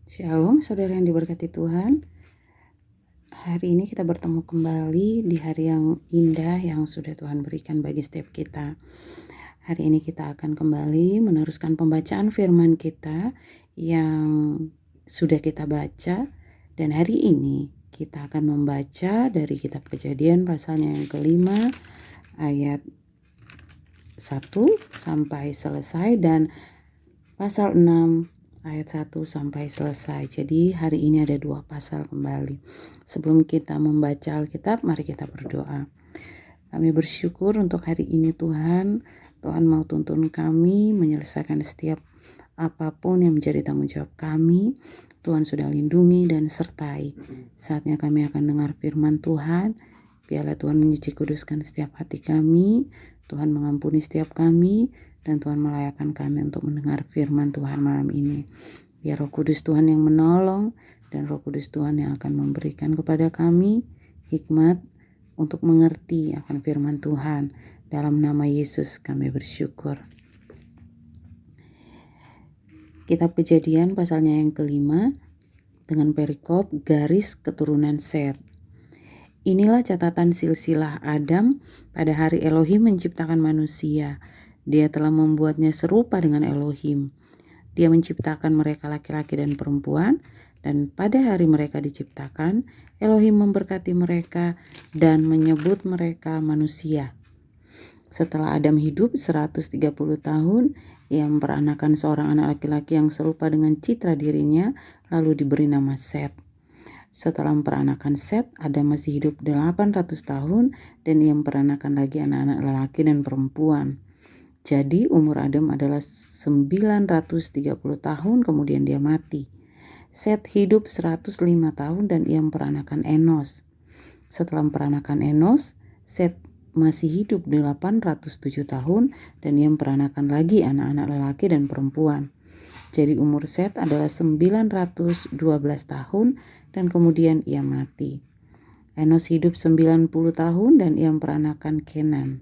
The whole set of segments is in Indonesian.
Shalom saudara yang diberkati Tuhan. Hari ini kita bertemu kembali di hari yang indah yang sudah Tuhan berikan bagi setiap kita. Hari ini kita akan kembali meneruskan pembacaan firman kita yang sudah kita baca. Dan hari ini kita akan membaca dari kitab Kejadian pasalnya yang kelima ayat 1 sampai selesai dan pasal 6 ayat 1 sampai selesai. Jadi hari ini ada 2 pasal kembali. Sebelum kita membaca Alkitab, mari kita berdoa. Kami bersyukur untuk hari ini Tuhan. Tuhan mau tuntun kami menyelesaikan setiap apapun yang menjadi tanggung jawab kami. Tuhan sudah lindungi dan sertai. Saatnya kami akan dengar firman Tuhan. Biarlah Tuhan menyuci kuduskan setiap hati kami. Tuhan mengampuni setiap kami. Dan Tuhan melayakkan kami untuk mendengar firman Tuhan malam ini. Biar Roh Kudus Tuhan yang menolong dan Roh Kudus Tuhan yang akan memberikan kepada kami hikmat untuk mengerti akan firman Tuhan. Dalam nama Yesus kami bersyukur. Kitab Kejadian pasalnya yang kelima dengan perikop garis keturunan Set. Inilah catatan silsilah Adam pada hari Elohim menciptakan manusia. Dia telah membuatnya serupa dengan Elohim. Dia menciptakan mereka laki-laki dan perempuan, dan pada hari mereka diciptakan, Elohim memberkati mereka dan menyebut mereka manusia. Setelah Adam hidup 130 tahun, ia memperanakan seorang anak laki-laki yang serupa dengan citra dirinya, lalu diberi nama Set. Setelah memperanakan Set, Adam masih hidup 800 tahun, dan ia memperanakan lagi anak-anak lelaki dan perempuan. Jadi umur Adam adalah 930 tahun, kemudian dia mati. Set hidup 105 tahun dan ia memperanakan Enos. Setelah memperanakan Enos, Set masih hidup 807 tahun dan ia memperanakan lagi anak-anak lelaki dan perempuan. Jadi umur Set adalah 912 tahun dan kemudian ia mati. Enos hidup 90 tahun dan ia memperanakan Kenan.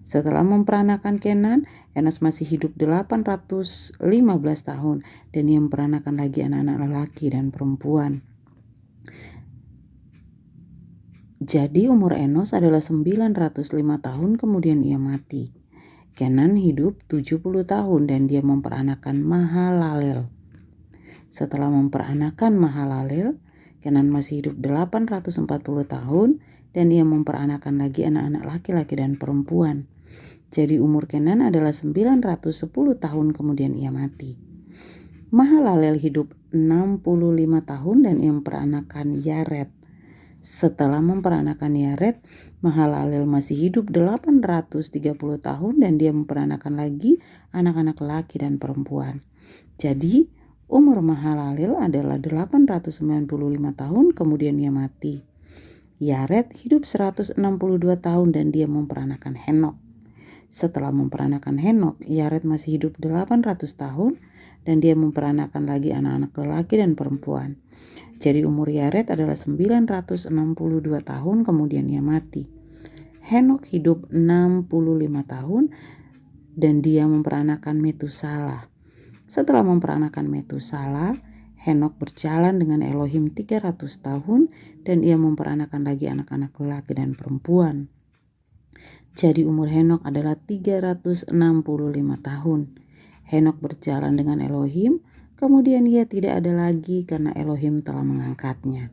Setelah memperanakan Kenan, Enos masih hidup 815 tahun dan ia memperanakan lagi anak-anak lelaki dan perempuan. Jadi umur Enos adalah 905 tahun, kemudian ia mati. Kenan hidup 70 tahun dan dia memperanakan Mahalalel. Setelah memperanakan Mahalalel, Kenan masih hidup 840 tahun dan ia memperanakan lagi anak-anak laki-laki dan perempuan. Jadi umur Kenan adalah 910 tahun, kemudian ia mati. Mahalalel hidup 65 tahun dan ia memperanakan Yared. Setelah memperanakan Yared, Mahalalel masih hidup 830 tahun dan dia memperanakan lagi anak-anak laki dan perempuan. Jadi umur Mahalalel adalah 895 tahun, kemudian ia mati. Yared hidup 162 tahun dan dia memperanakan Henok. Setelah memperanakan Henok, Yared masih hidup 800 tahun dan dia memperanakan lagi anak-anak lelaki dan perempuan. Jadi umur Yared adalah 962 tahun, kemudian ia mati. Henok hidup 65 tahun dan dia memperanakan Metusala. Setelah memperanakan Metusala, Henok berjalan dengan Elohim 300 tahun dan ia memperanakan lagi anak-anak lelaki dan perempuan. Jadi umur Henok adalah 365 tahun. Henok berjalan dengan Elohim, kemudian ia tidak ada lagi karena Elohim telah mengangkatnya.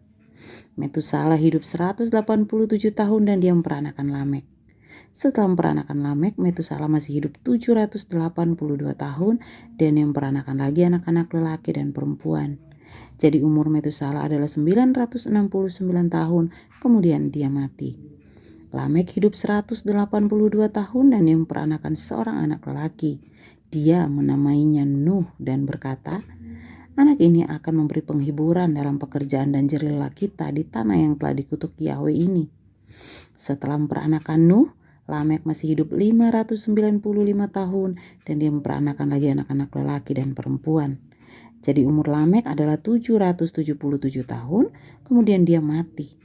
Metusala hidup 187 tahun dan dia memperanakan Lamek. Setelah memperanakan Lamek, Metusala masih hidup 782 tahun dan dia memperanakan lagi anak-anak lelaki dan perempuan. Jadi umur Metusala adalah 969 tahun, kemudian dia mati. Lamek hidup 182 tahun dan dia memperanakan seorang anak lelaki. Dia menamainya Nuh dan berkata, anak ini akan memberi penghiburan dalam pekerjaan dan jerih kita di tanah yang telah dikutuk Yahweh ini. Setelah memperanakan Nuh, Lamek masih hidup 595 tahun dan dia memperanakan lagi anak-anak lelaki dan perempuan. Jadi umur Lamek adalah 777 tahun, kemudian dia mati.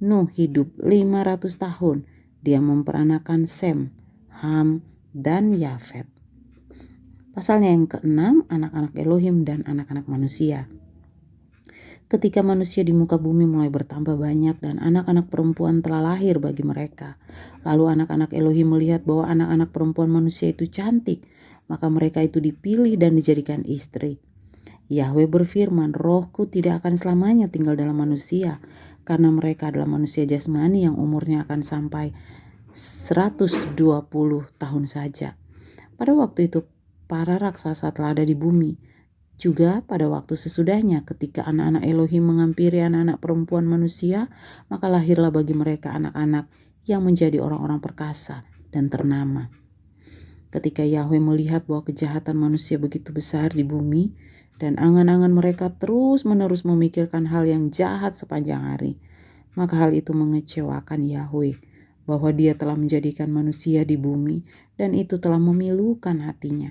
Nuh hidup 500 tahun. Dia memperanakan Sem, Ham, dan Yafet. Pasalnya yang ke-6, anak-anak Elohim dan anak-anak manusia. Ketika manusia di muka bumi mulai bertambah banyak dan anak-anak perempuan telah lahir bagi mereka, lalu anak-anak Elohim melihat bahwa anak-anak perempuan manusia itu cantik, maka mereka itu dipilih dan dijadikan istri. Yahweh berfirman, "Rohku tidak akan selamanya tinggal dalam manusia, karena mereka adalah manusia jasmani yang umurnya akan sampai 120 tahun saja." Pada waktu itu, para raksasa telah ada di bumi. Juga pada waktu sesudahnya, ketika anak-anak Elohim menghampiri anak-anak perempuan manusia, maka lahirlah bagi mereka anak-anak yang menjadi orang-orang perkasa dan ternama. Ketika Yahweh melihat bahwa kejahatan manusia begitu besar di bumi, dan angan-angan mereka terus-menerus memikirkan hal yang jahat sepanjang hari, maka hal itu mengecewakan Yahweh, bahwa Dia telah menjadikan manusia di bumi, dan itu telah memilukan hatinya.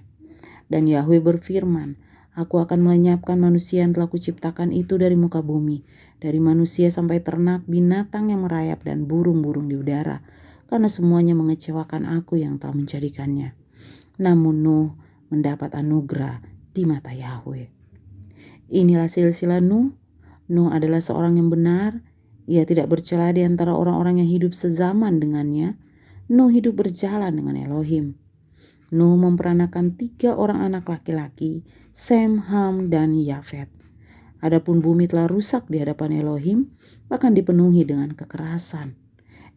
Dan Yahweh berfirman, "Aku akan melenyapkan manusia yang telah kuciptakan itu dari muka bumi, dari manusia sampai ternak, binatang yang merayap, dan burung-burung di udara, karena semuanya mengecewakan aku yang telah menjadikannya." Namun Nuh mendapat anugerah di mata Yahweh. Inilah silsilah Nuh. Nuh adalah seorang yang benar. Ia tidak bercela di antara orang-orang yang hidup sezaman dengannya. Nuh hidup berjalan dengan Elohim. Nuh memperanakan 3 orang anak laki-laki, Sem, Ham, dan Yafet. Adapun bumi telah rusak di hadapan Elohim, bahkan dipenuhi dengan kekerasan.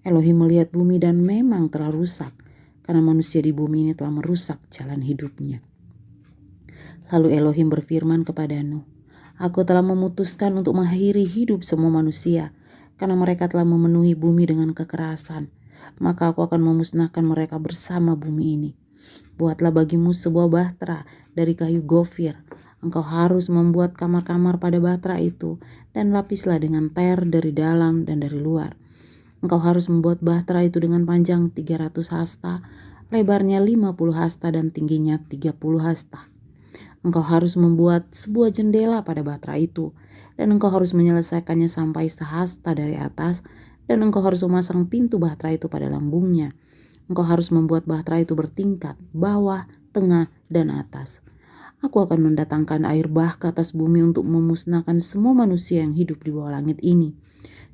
Elohim melihat bumi dan memang telah rusak, karena manusia di bumi ini telah merusak jalan hidupnya. Lalu Elohim berfirman kepada Nuh, "Aku telah memutuskan untuk mengakhiri hidup semua manusia, karena mereka telah memenuhi bumi dengan kekerasan. Maka aku akan memusnahkan mereka bersama bumi ini. Buatlah bagimu sebuah bahtera dari kayu gofir. Engkau harus membuat kamar-kamar pada bahtera itu, dan lapislah dengan ter dari dalam dan dari luar. Engkau harus membuat bahtera itu dengan panjang 300 hasta, lebarnya 50 hasta, dan tingginya 30 hasta. Engkau harus membuat sebuah jendela pada bahtera itu, dan engkau harus menyelesaikannya sampai sehasta dari atas, dan engkau harus memasang pintu bahtera itu pada lambungnya. Engkau harus membuat bahtera itu bertingkat, bawah, tengah, dan atas. Aku akan mendatangkan air bah ke atas bumi untuk memusnahkan semua manusia yang hidup di bawah langit ini.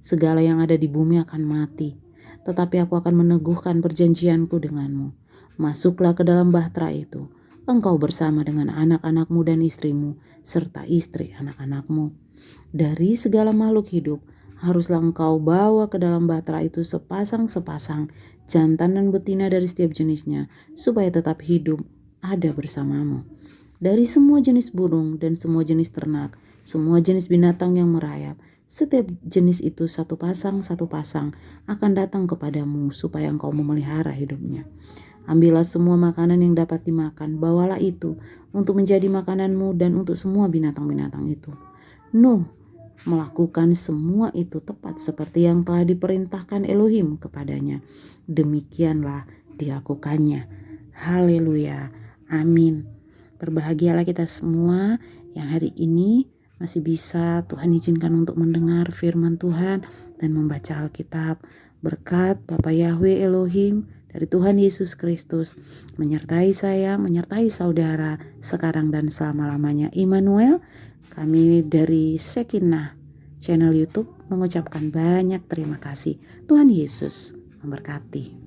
Segala yang ada di bumi akan mati, tetapi aku akan meneguhkan perjanjianku denganmu. Masuklah ke dalam bahtera itu, engkau bersama dengan anak-anakmu dan istrimu, serta istri anak-anakmu. Dari segala makhluk hidup, haruslah engkau bawa ke dalam bahtera itu sepasang-sepasang, jantan dan betina dari setiap jenisnya, supaya tetap hidup ada bersamamu. Dari semua jenis burung dan semua jenis ternak, semua jenis binatang yang merayap, setiap jenis itu satu pasang akan datang kepadamu, supaya engkau memelihara hidupnya. Ambillah semua makanan yang dapat dimakan, bawalah itu untuk menjadi makananmu dan untuk semua binatang-binatang itu. Nuh melakukan semua itu tepat seperti yang telah diperintahkan Elohim kepadanya. Demikianlah dilakukannya. Haleluya. Amin. Berbahagialah kita semua yang hari ini masih bisa Tuhan izinkan untuk mendengar firman Tuhan dan membaca Alkitab. Berkat Bapa Yahweh Elohim dari Tuhan Yesus Kristus menyertai saya, menyertai saudara sekarang dan selama-lamanya. Immanuel, kami dari Shekinah channel YouTube mengucapkan banyak terima kasih. Tuhan Yesus memberkati.